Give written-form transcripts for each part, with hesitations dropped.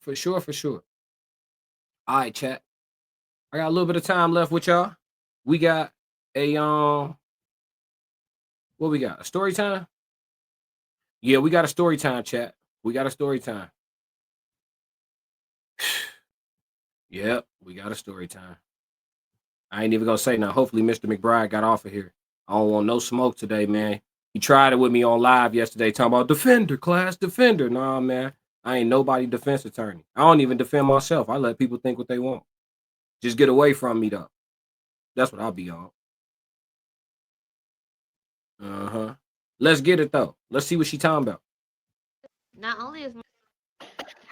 For sure, for sure. All right, chat. I got a little bit of time left with y'all. We got a what we got? A story time? Yeah, we got a story time, chat. We got a story time. Yep, we got a story time. I ain't even gonna say now. Hopefully, Mr. McBride got off of here. I don't want no smoke today, man. He tried it with me on live yesterday, talking about defender, class defender. Nah, man. I ain't nobody defense attorney. I don't even defend myself. I let people think what they want. Just get away from me, though. That's what I'll be on. Uh-huh. Let's get it though. Let's see what she talking about. Not only is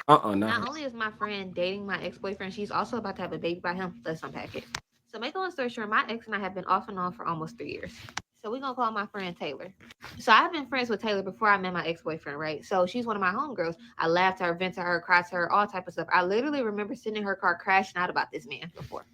Not not her. only is my friend dating my ex boyfriend, she's also about to have a baby by him. Let's unpack it. So, make a long story short, my ex and I have been off and on for almost 3 years. So, we're gonna call my friend Taylor. So, I've been friends with Taylor before I met my ex boyfriend, right? So, she's one of my homegirls. I laughed at her, vent to her, cried to her, all type of stuff. I literally remember sitting in her car crashing out about this man before.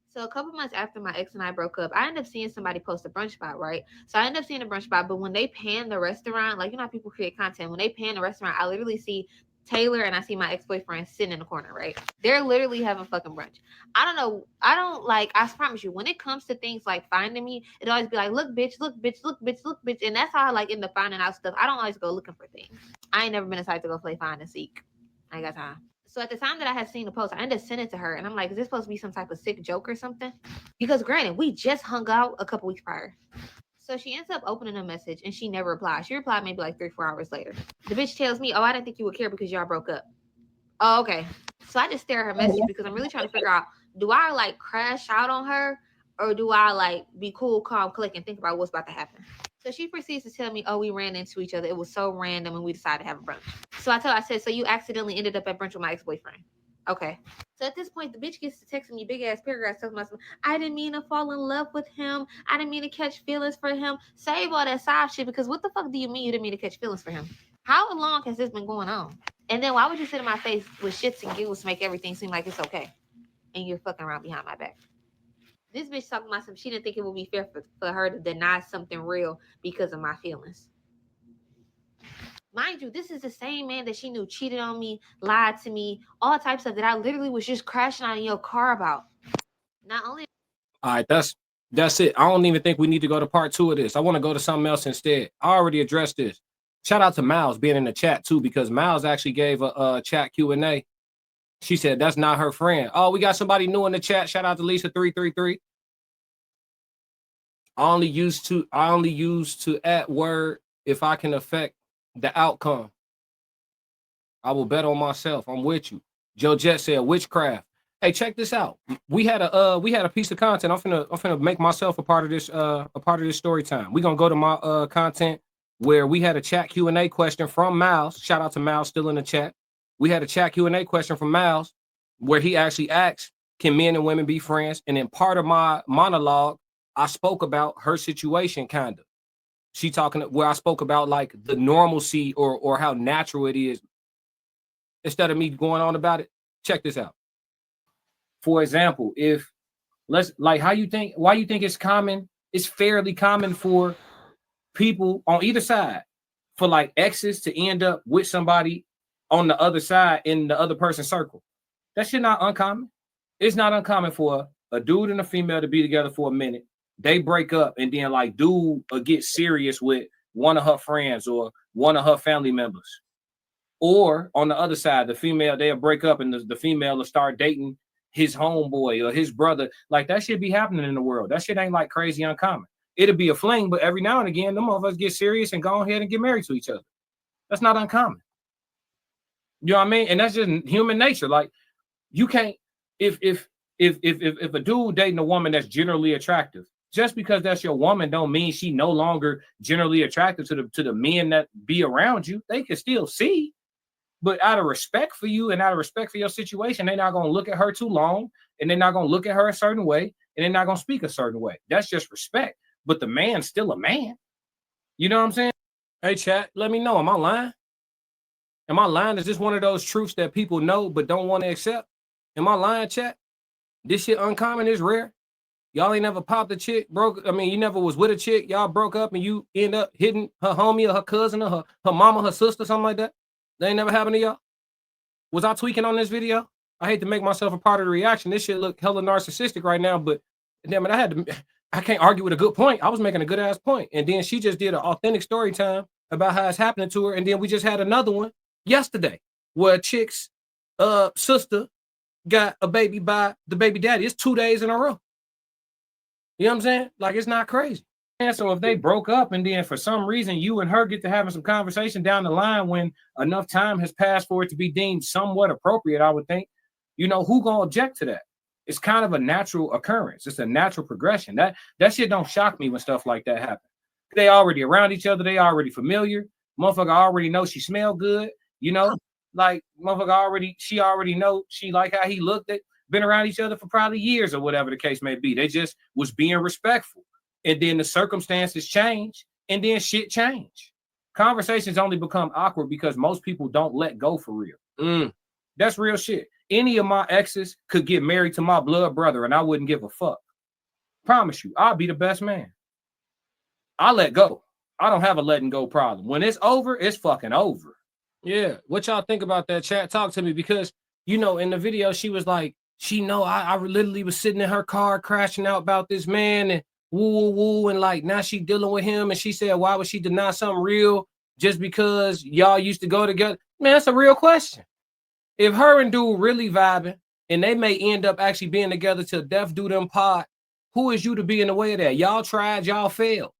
So a couple months after my ex and I broke up, I ended up seeing somebody post a brunch spot, right? So I ended up seeing a brunch spot, but when they pan the restaurant, like you know how people create content, when they pan the restaurant, I literally see Taylor and I see my ex-boyfriend sitting in the corner, right? They're literally having fucking brunch. I don't know. I don't like, I promise you, when it comes to things like finding me, it always be like, look, bitch, look, bitch, look, bitch, look, bitch. And that's how I like end up finding out stuff. I don't always go looking for things. I ain't never been a type to go play find and seek. I ain't got time. So at the time that I had seen the post, I ended up sending it to her, and I'm like, "Is this supposed to be some type of sick joke or something?" Because granted, we just hung out a couple weeks prior. So she ends up opening a message, and she never replied. She replied maybe like 3 4 hours later. The bitch tells me, "Oh, I didn't think you would care because y'all broke up." Oh, okay. So I just stare at her message because I'm really trying to figure out: do I like crash out on her, or do I like be cool, calm, click, and think about what's about to happen? So she proceeds to tell me, "Oh, we ran into each other. It was so random, and we decided to have a brunch." So I tell her, I said, "So you accidentally ended up at brunch with my ex-boyfriend?" Okay. So at this point, the bitch gets to texting me big ass paragraphs telling myself, "I didn't mean to fall in love with him. I didn't mean to catch feelings for him." Save all that side shit because what the fuck do you mean you didn't mean to catch feelings for him? How long has this been going on? And then why would you sit in my face with shits and giggles to make everything seem like it's okay? And you're fucking around behind my back. This bitch talking about some she didn't think it would be fair for her to deny something real because of my feelings. Mind you, this is the same man that she knew cheated on me, lied to me, all types of that I literally was just crashing out in your car about. Not only All right, that's it. I don't even think we need to go to part two of this. I want to go to something else instead. I already addressed this. Shout out to Miles being in the chat too, because Miles actually gave a chat Q&A. She said that's not her friend. Oh, we got somebody new in the chat. Shout out to Lisa333. I only use to add word if I can affect the outcome. I will bet on myself. I'm with you. Joe Jet said witchcraft. Hey, check this out. We had a piece of content. I'm finna make myself a part of this story time. We're gonna go to my content where we had a chat Q&A question from Miles. Shout out to Miles still in the chat. We had a chat Q&A question from Miles where he actually asked, can men and women be friends? And in part of my monologue, I spoke about her situation kind of. She talking where I spoke about like the normalcy or how natural it is instead of me going on about it. Check this out. For example, if let's like how you think why you think it's common, it's fairly common for people on either side for like exes to end up with somebody on the other side in the other person's circle. That shit not uncommon. It's not uncommon for a dude and a female to be together for a minute. They break up and then like dude get serious with one of her friends or one of her family members. Or on the other side, the female, they'll break up and the female will start dating his homeboy or his brother. Like that shit be happening in the world. That shit ain't like crazy uncommon. It'll be a fling, but every now and again, them of us get serious and go ahead and get married to each other. That's not uncommon. You know what I mean? And that's just human nature. Like you can't if a dude dating a woman that's generally attractive, just because that's your woman don't mean she no longer generally attractive to the men that be around you. They can still see. But out of respect for you and out of respect for your situation, they're not going to look at her too long and they're not going to look at her a certain way and they're not going to speak a certain way. That's just respect. But the man's still a man. You know what I'm saying? Hey, chat, let me know. Am I lying? Am I lying? Is this one of those truths that people know but don't want to accept? Am I lying, chat? This shit uncommon is rare. Y'all ain't never popped a chick, broke. I mean, you never was with a chick. Y'all broke up and you end up hitting her homie or her cousin or her mama, her sister, something like that. That ain't never happened to y'all. Was I tweaking on this video? I hate to make myself a part of the reaction. This shit look hella narcissistic right now, but damn it, I can't argue with a good point. I was making a good ass point. And then she just did an authentic story time about how it's happening to her. And then we just had another one yesterday where a chick's sister got a baby by the baby daddy. It's 2 days in a row. You know what I'm saying? Like, it's not crazy. And so if they broke up and then for some reason you and her get to having some conversation down the line when enough time has passed for it to be deemed somewhat appropriate, I would think, you know, who gonna object to that? It's kind of a natural occurrence. It's a natural progression. That shit don't shock me when stuff like that happens. They already around each other. They already familiar. Motherfucker already know she smell good. You know, like motherfucker she already know she like how he looked at. Been around each other for probably years or whatever the case may be. They just was being respectful. And then the circumstances change and then shit change. Conversations only become awkward because most people don't let go for real. That's real shit. Any of my exes could get married to my blood brother and I wouldn't give a fuck. Promise you, I'll be the best man. I let go. I don't have a letting go problem. When it's over, it's fucking over. Yeah. What y'all think about that, chat? Talk to me because, you know, in the video, she was like, I literally was sitting in her car crashing out about this man and woo, and like now she dealing with him. And she said, why would she deny something real just because y'all used to go together? Man, that's a real question. If her and dude really vibing and they may end up actually being together till death do them part, who is you to be in the way of that? Y'all tried, y'all failed.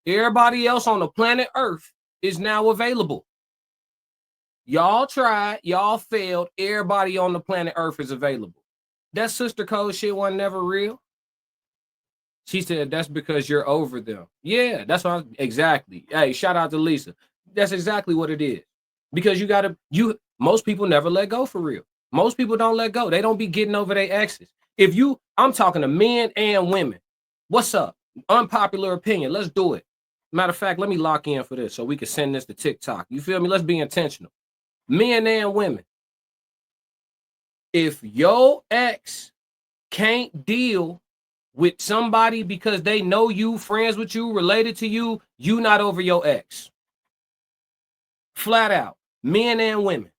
Everybody else on the planet Earth is now available. Y'all tried, y'all failed. Everybody on the planet Earth is available. That sister code shit wasn't never real. She said, that's because you're over them. Yeah, that's what exactly. Hey, shout out to Lisa. That's exactly what it is. Because most people never let go for real. Most people don't let go. They don't be getting over their exes. I'm talking to men and women. What's up? Unpopular opinion. Let's do it. Matter of fact, let me lock in for this so we can send this to TikTok. You feel me? Let's be intentional. Men and women. If your ex can't deal with somebody because they know you, friends with you, related to you, you not over your ex. Flat out. Men and women.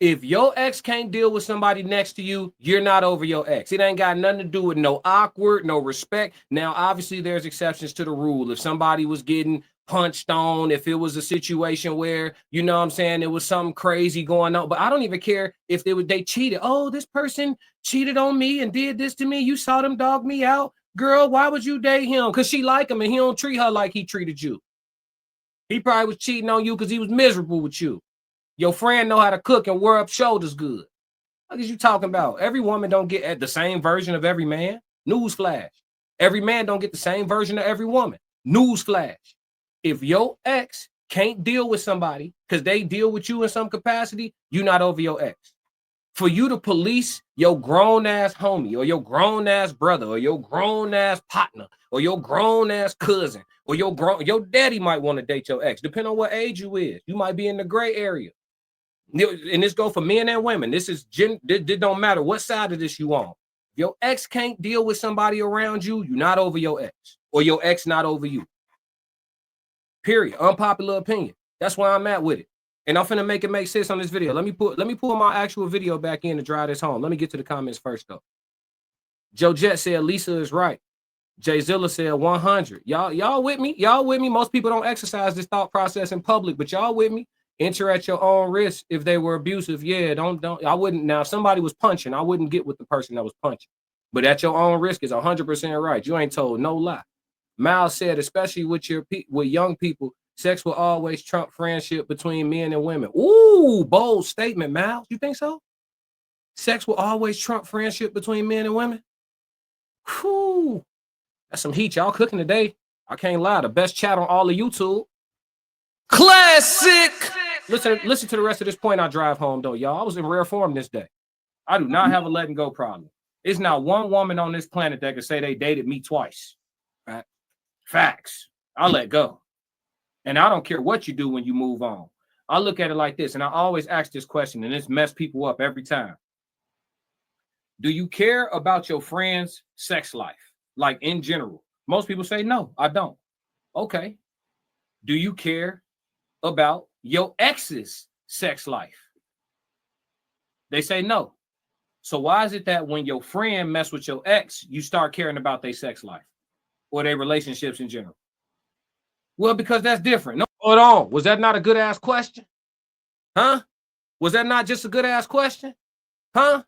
If your ex can't deal with somebody next to you, you're not over your ex. It ain't got nothing to do with no awkward, no respect. Now, obviously, there's exceptions to the rule. If somebody was getting punched on, if it was a situation where, you know what I'm saying, there was something crazy going on. But I don't even care if they cheated. Oh, this person cheated on me and did this to me. You saw them dog me out. Girl, why would you date him? Because she like him and he don't treat her like he treated you. He probably was cheating on you because he was miserable with you. Your friend know how to cook and wear up shoulders good. What is you talking about? Every woman don't get at the same version of every man. Newsflash. Every man don't get the same version of every woman. Newsflash. If your ex can't deal with somebody because they deal with you in some capacity, you're not over your ex. For you to police your grown-ass homie or your grown-ass brother or your grown-ass partner or your grown-ass cousin or your daddy might want to date your ex, depending on what age you is. You might be in the gray area. And this go for men and women. This don't matter what side of this you on. If your ex can't deal with somebody around you, you're not over your ex, or your ex not over you. Period. Unpopular opinion. That's where I'm at with it. And I'm finna make it make sense on this video. Let me pull my actual video back in to drive this home. Let me get to the comments first though. Joe Jet said Lisa is right. Jay Zilla said 100. Y'all with me? Y'all with me? Most people don't exercise this thought process in public, but y'all with me? Enter at your own risk if they were abusive. Yeah, don't. I wouldn't. Now, if somebody was punching, I wouldn't get with the person that was punching. But at your own risk is 100% right. You ain't told no lie. Miles said, especially with young people, sex will always trump friendship between men and women. Ooh, bold statement, Miles. You think so? Sex will always trump friendship between men and women? Whew. That's some heat y'all cooking today. I can't lie. The best chat on all of YouTube. Classic. Listen to the rest of this point I drive home, though, y'all. I was in rare form this day. I do not have a letting go problem. There's not one woman on this planet that can say they dated me twice. Right? Facts. I let go. And I don't care what you do when you move on. I look at it like this, and I always ask this question, and it's messed people up every time. Do you care about your friend's sex life? Like in general? Most people say, no, I don't. Okay. Do you care about your ex's sex life? They say no. So why is it that when your friend mess with your ex, you start caring about their sex life or their relationships in general? Well, because that's different. No, hold on. Was that not a good ass question? Huh? Was that not just a good ass question? Huh?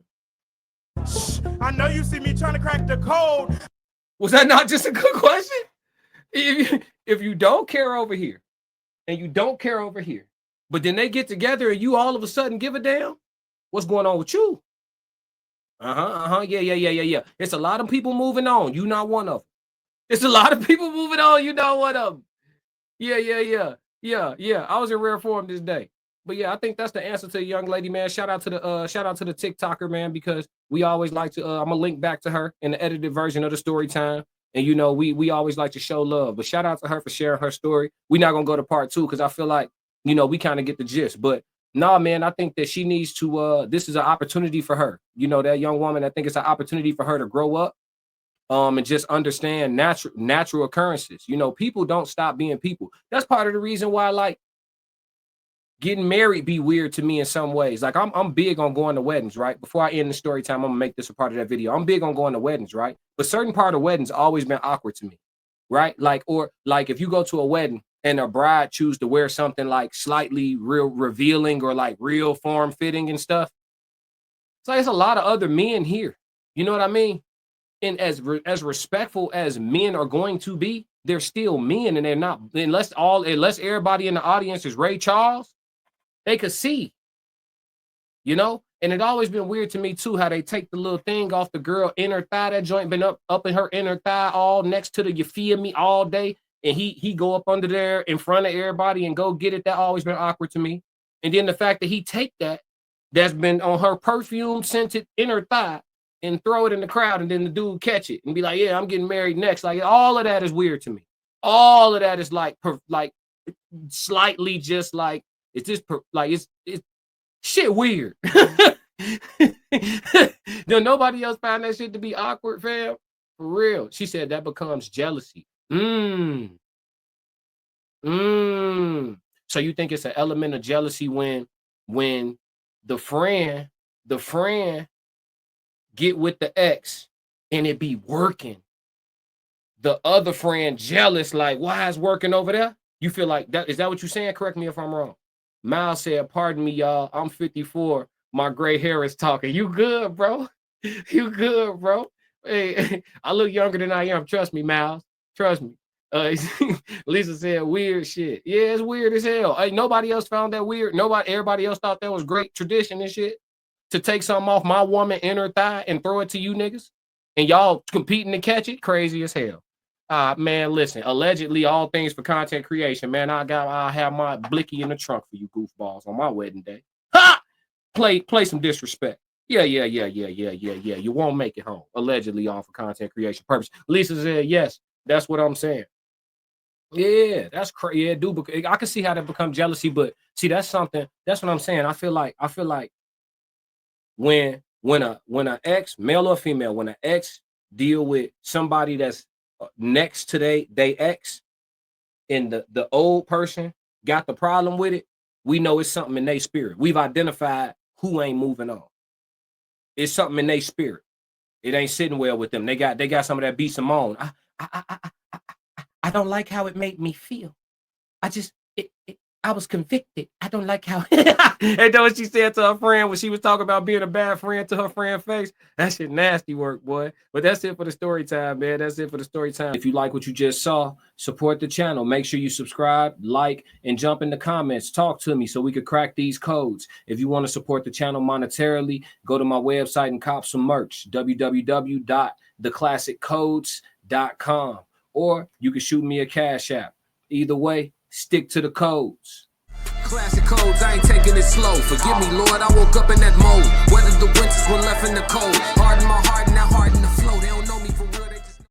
I know you see me trying to crack the code. Was that not just a good question? If you don't care over here and you don't care over here, but then they get together and you all of a sudden give a damn, what's going on with you? Yeah. It's a lot of people moving on. You not one of them. It's a lot of people moving on. You not one of them. Yeah. I was in rare form this day. But yeah, I think that's the answer to the young lady, man. Shout out to the TikToker, man, because we always like to I'm gonna link back to her in the edited version of the story time. And you know, we always like to show love. But shout out to her for sharing her story. We're not gonna go to part 2 because I feel like, you know, we kind of get the gist. But nah, man, I think that she needs to this is an opportunity for her. You know, that young woman, I think it's an opportunity for her to grow up and just understand natural occurrences. You know, people don't stop being people. That's part of the reason why, like, getting married be weird to me in some ways. Like I'm big on going to weddings, right? Before I end the story time, I'm gonna make this a part of that video. I'm big on going to weddings, right? But certain part of weddings always been awkward to me, right? Like, or like if you go to a wedding and a bride choose to wear something like slightly real revealing or like real form fitting and stuff. It's like it's a lot of other men here. You know what I mean? And as respectful as men are going to be, they're still men, and they're not unless everybody in the audience is Ray Charles. They could see, you know, and it always been weird to me too how they take the little thing off the girl inner thigh. That joint been up in her inner thigh all next to the you feel me all day, and he go up under there in front of everybody and go get it. That always been awkward to me. And then the fact that he take that's been on her perfume scented inner thigh and throw it in the crowd, and then the dude catch it and be like, "Yeah, I'm getting married next." Like all of that is weird to me. All of that is like slightly just like. It's just like it's shit weird. No, nobody else found that shit to be awkward, fam. For real. She said that becomes jealousy. So you think it's an element of jealousy when the friend get with the ex and it be working. The other friend jealous, like, why is working over there? You feel like that? Is that what you're saying? Correct me if I'm wrong. Miles said, pardon me, y'all. I'm 54. My gray hair is talking. You good, bro? You good, bro? Hey, I look younger than I am. Trust me, Miles. Trust me. Lisa said, weird shit. Yeah, it's weird as hell. Hey, nobody else found that weird. Everybody else thought that was great tradition and shit. To take something off my woman inner thigh and throw it to you niggas. And y'all competing to catch it? Crazy as hell. Man, listen, allegedly all things for content creation, man. I'll have my blicky in the trunk for you goofballs on my wedding day. Ha! Play some disrespect. Yeah. You won't make it home. Allegedly all for content creation purpose. Lisa said, yes, that's what I'm saying. Yeah, that's crazy. Yeah, dude, I can see how that become jealousy, but see, that's something, that's what I'm saying. I feel like when an ex, male or female, when an ex deal with somebody that's next to they ex and the old person got the problem with it, we know it's something in their spirit. We've identified who ain't moving on. It's something in their spirit. It ain't sitting well with them. They got some of that B. Simone. I don't like how it made me feel. I was convicted. I don't like how. And that's what she said to her friend when she was talking about being a bad friend to her friend's face. That shit nasty work, boy. But that's it for the story time, man. That's it for the story time. If you like what you just saw, support the channel. Make sure you subscribe, like, and jump in the comments. Talk to me so we could crack these codes. If you want to support the channel monetarily, go to my website and cop some merch. www.theclassiccodes.com. Or you can shoot me a Cash App. Either way, stick to the codes. Classic codes, I ain't taking it slow. Forgive me, Lord, I woke up in that mode. Weathered the winters when left in the cold. Hardened my heart and now hardened the flow.